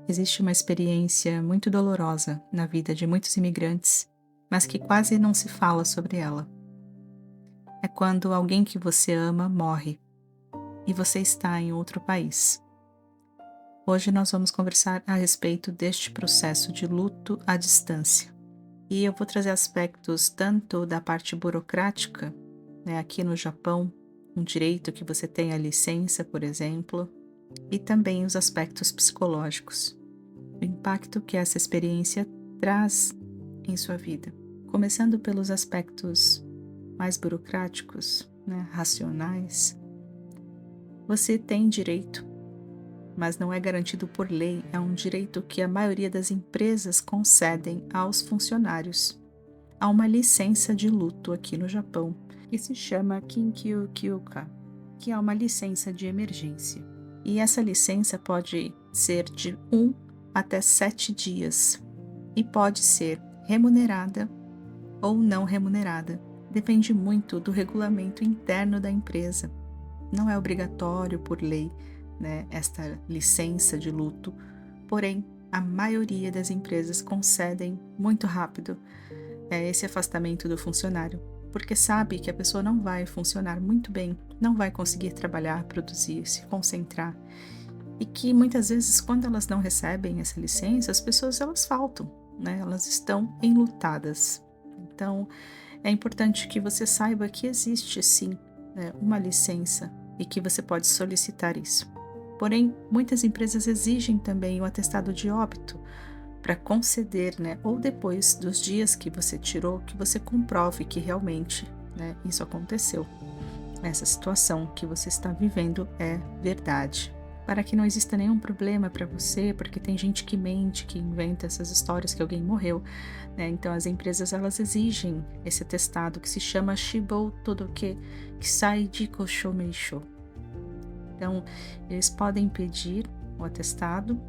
Existe uma experiência muito dolorosa na vida de muitos imigrantes, mas que quase não se fala sobre ela. É quando alguém que você ama morre e você está em outro país. Hoje nós vamos conversar a respeito deste processo de luto à distância. E eu vou trazer aspectos tanto da parte burocrática, né, aqui no Japão, um direito que você tem a licença, por exemplo, e também os aspectos psicológicos. O impacto que essa experiência traz em sua vida. Começando pelos aspectos mais burocráticos, né, racionais. Você tem direito, mas não é garantido por lei, é um direito que a maioria das empresas concedem aos funcionários. Há uma licença de luto aqui no Japão, que se chama Kinkyu Kyuka, que é uma licença de emergência. E essa licença pode ser de 1 até 7 dias e pode ser remunerada ou não remunerada. Depende muito do regulamento interno da empresa. Não é obrigatório por lei, né, esta licença de luto, porém a maioria das empresas concedem muito rápido esse afastamento do funcionário, porque sabe que a pessoa não vai funcionar muito bem, não vai conseguir trabalhar, produzir, se concentrar. E que muitas vezes, quando elas não recebem essa licença, as pessoas elas faltam, né? Elas estão enlutadas. Então, é importante que você saiba que existe sim, né, uma licença e que você pode solicitar isso. Porém, muitas empresas exigem também o atestado de óbito para conceder, né, ou depois dos dias que você tirou, que você comprove que realmente, né, isso aconteceu. Essa situação que você está vivendo é verdade. Para que não exista nenhum problema para você, porque tem gente que mente, que inventa essas histórias que alguém morreu, né? Então as empresas elas exigem esse atestado que se chama Shibou Todoke Kisai Jiko Shomeisho. Então eles podem pedir o atestado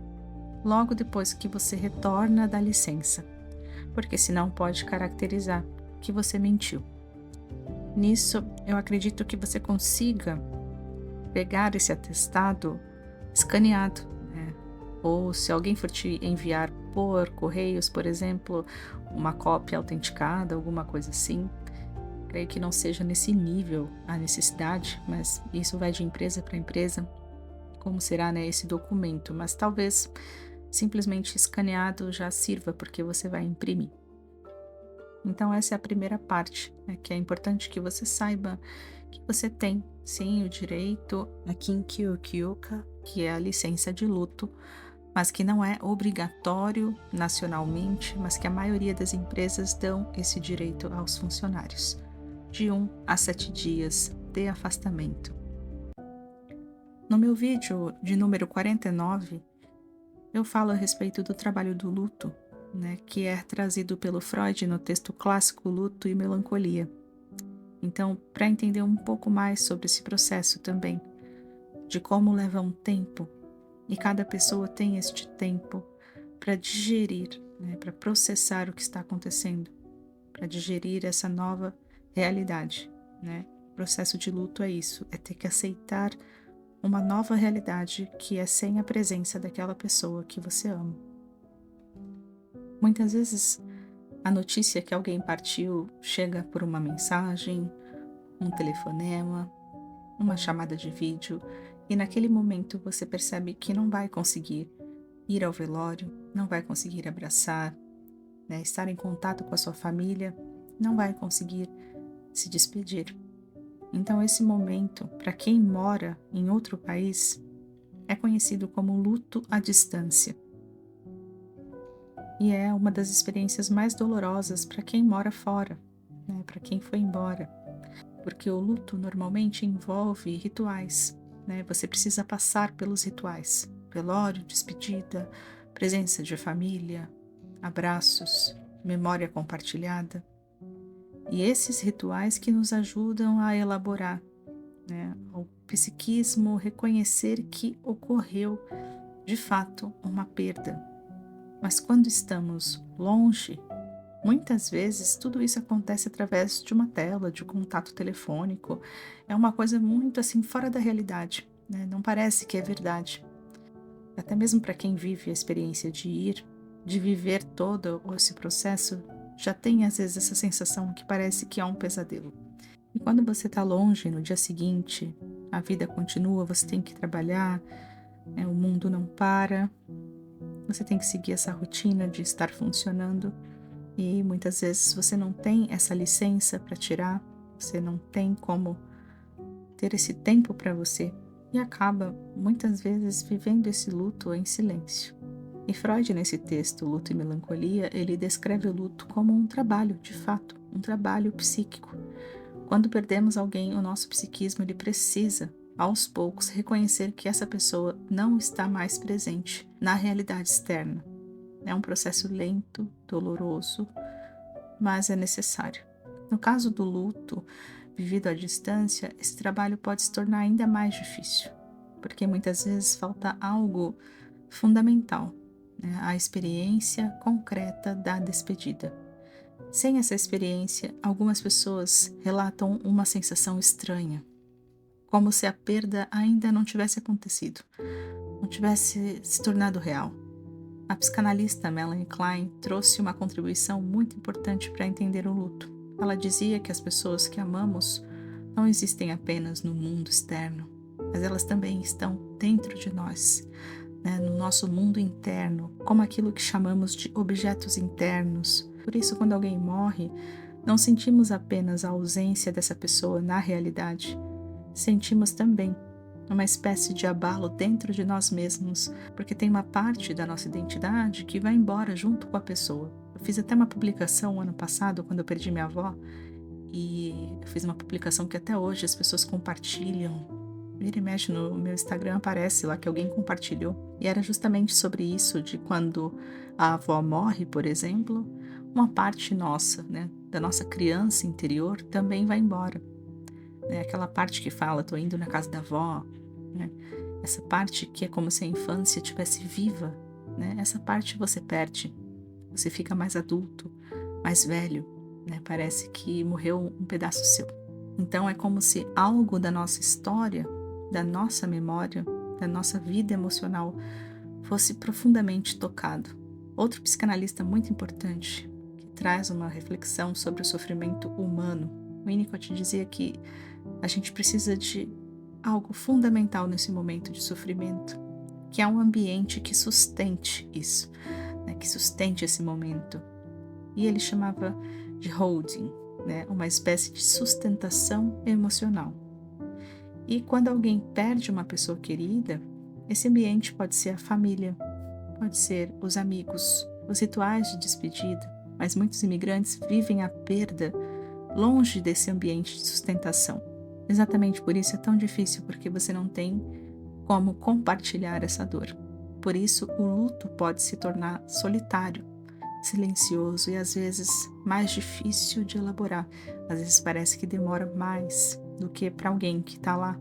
logo depois que você retorna da licença, porque senão pode caracterizar que você mentiu. Nisso, eu acredito que você consiga pegar esse atestado escaneado, né? Ou se alguém for te enviar por correios, por exemplo, uma cópia autenticada, alguma coisa assim. Creio que não seja nesse nível a necessidade, mas isso vai de empresa para empresa, como será, né, esse documento, mas talvez simplesmente escaneado já sirva, porque você vai imprimir. Então essa é a primeira parte, né, que é importante que você saiba que você tem, sim, o direito a Kinkyu Kyuka, que é a licença de luto, mas que não é obrigatório nacionalmente, mas que a maioria das empresas dão esse direito aos funcionários, de 1 a 7 dias de afastamento. No meu vídeo de número 49, eu falo a respeito do trabalho do luto, né, que é trazido pelo Freud no texto clássico Luto e Melancolia. Então, para entender um pouco mais sobre esse processo também, de como leva um tempo, e cada pessoa tem este tempo para digerir, né, para processar o que está acontecendo, para digerir essa nova realidade, né? O processo de luto é isso, é ter que aceitar uma nova realidade que é sem a presença daquela pessoa que você ama. Muitas vezes a notícia que alguém partiu chega por uma mensagem, um telefonema, uma chamada de vídeo, e naquele momento você percebe que não vai conseguir ir ao velório, não vai conseguir abraçar, né, estar em contato com a sua família, não vai conseguir se despedir. Então esse momento, para quem mora em outro país, é conhecido como luto à distância. E é uma das experiências mais dolorosas para quem mora fora, né, para quem foi embora. Porque o luto normalmente envolve rituais, né? Você precisa passar pelos rituais: velório, despedida, presença de família, abraços, memória compartilhada. E esses rituais que nos ajudam a elaborar, né, o psiquismo reconhecer que ocorreu de fato uma perda. Mas quando estamos longe, muitas vezes tudo isso acontece através de uma tela, de um contato telefônico. É uma coisa muito assim fora da realidade, né? Não parece que é verdade. até mesmo para quem vive a experiência de ir, de viver todo esse processo, já tem às vezes essa sensação que parece que é um pesadelo. E quando você está longe, no dia seguinte, a vida continua, você tem que trabalhar, o mundo não para, você tem que seguir essa rotina de estar funcionando e muitas vezes você não tem essa licença para tirar, você não tem como ter esse tempo para você e acaba muitas vezes vivendo esse luto em silêncio. E Freud, nesse texto, Luto e Melancolia, ele descreve o luto como um trabalho, de fato, um trabalho psíquico. Quando perdemos alguém, o nosso psiquismo ele precisa, aos poucos, reconhecer que essa pessoa não está mais presente na realidade externa. É um processo lento, doloroso, mas é necessário. No caso do luto vivido à distância, esse trabalho pode se tornar ainda mais difícil, porque muitas vezes falta algo fundamental, né? A experiência concreta da despedida. Sem essa experiência, algumas pessoas relatam uma sensação estranha, como se a perda ainda não tivesse acontecido, não tivesse se tornado real. A psicanalista Melanie Klein trouxe uma contribuição muito importante para entender o luto. Ela dizia que as pessoas que amamos não existem apenas no mundo externo, mas elas também estão dentro de nós, né, no nosso mundo interno, como aquilo que chamamos de objetos internos. Por isso, quando alguém morre, não sentimos apenas a ausência dessa pessoa na realidade, sentimos também uma espécie de abalo dentro de nós mesmos, porque tem uma parte da nossa identidade que vai embora junto com a pessoa. Eu fiz até uma publicação ano passado, quando eu perdi minha avó, e eu fiz uma publicação que até hoje as pessoas compartilham. Vira e mexe no meu Instagram, aparece lá que alguém compartilhou. E era justamente sobre isso, de quando a avó morre, por exemplo, uma parte nossa, né, da nossa criança interior também vai embora. Né? Aquela parte que fala, tô indo na casa da avó, né? Essa parte que é como se a infância estivesse viva, né? Essa parte você perde, você fica mais adulto, mais velho, né? Parece que morreu um pedaço seu. Então é como se algo da nossa história, da nossa memória, da nossa vida emocional fosse profundamente tocado. Outro psicanalista muito importante, que traz uma reflexão sobre o sofrimento humano, Winnicott dizia que a gente precisa de algo fundamental nesse momento de sofrimento, que é um ambiente que sustente isso, né, que sustente esse momento. E ele chamava de holding, né, uma espécie de sustentação emocional. E quando alguém perde uma pessoa querida, esse ambiente pode ser a família, pode ser os amigos, os rituais de despedida, mas muitos imigrantes vivem a perda longe desse ambiente de sustentação. Exatamente por isso é tão difícil, porque você não tem como compartilhar essa dor. Por isso, o luto pode se tornar solitário, silencioso e às vezes mais difícil de elaborar. Às vezes parece que demora mais do que para alguém que está lá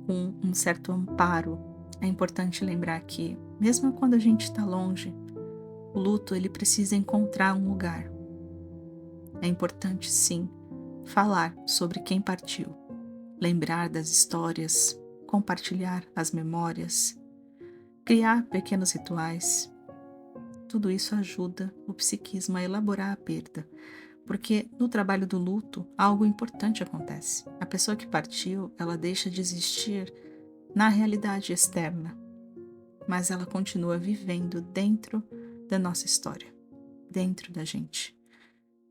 com um certo amparo. É importante lembrar que, mesmo quando a gente está longe, o luto ele precisa encontrar um lugar. É importante, sim, falar sobre quem partiu, lembrar das histórias, compartilhar as memórias, criar pequenos rituais. Tudo isso ajuda o psiquismo a elaborar a perda, porque no trabalho do luto algo importante acontece. A pessoa que partiu, ela deixa de existir na realidade externa, mas ela continua vivendo dentro da nossa história, dentro da gente.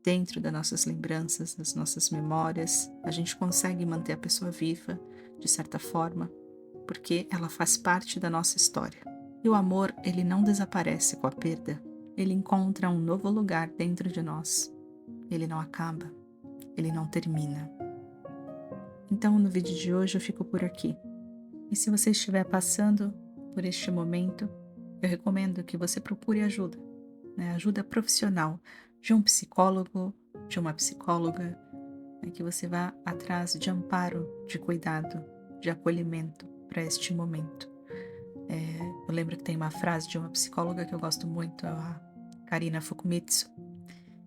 Dentro das nossas lembranças, das nossas memórias, a gente consegue manter a pessoa viva, de certa forma, porque ela faz parte da nossa história. E o amor, ele não desaparece com a perda, ele encontra um novo lugar dentro de nós. Ele não acaba, ele não termina. Então, no vídeo de hoje eu fico por aqui. E se você estiver passando por este momento, eu recomendo que você procure ajuda, né? Ajuda profissional, de um psicólogo, de uma psicóloga, né? Que você vá atrás de amparo, de cuidado, de acolhimento para este momento. Eu lembro que tem uma frase de uma psicóloga que eu gosto muito, a Karina Fukumitsu,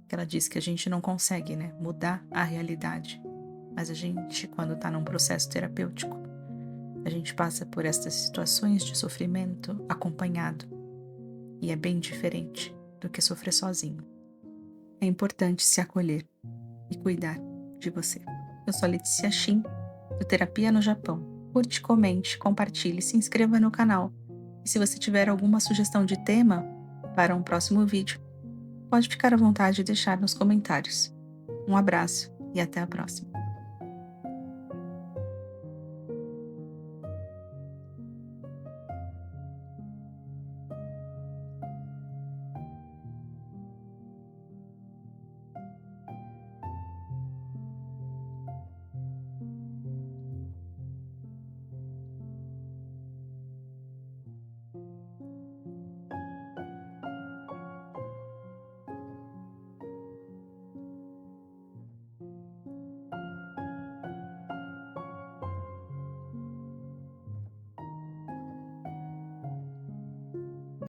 que ela diz que a gente não consegue, né, mudar a realidade, mas a gente, quando está num processo terapêutico, A gente passa por estas situações de sofrimento acompanhado, e é bem diferente do que sofrer sozinho. É importante se acolher e cuidar de você. Eu sou a Letícia Shin, do Terapia no Japão. Curte, comente, compartilhe, se inscreva no canal. E se você tiver alguma sugestão de tema para um próximo vídeo, pode ficar à vontade de deixar nos comentários. Um abraço e até a próxima.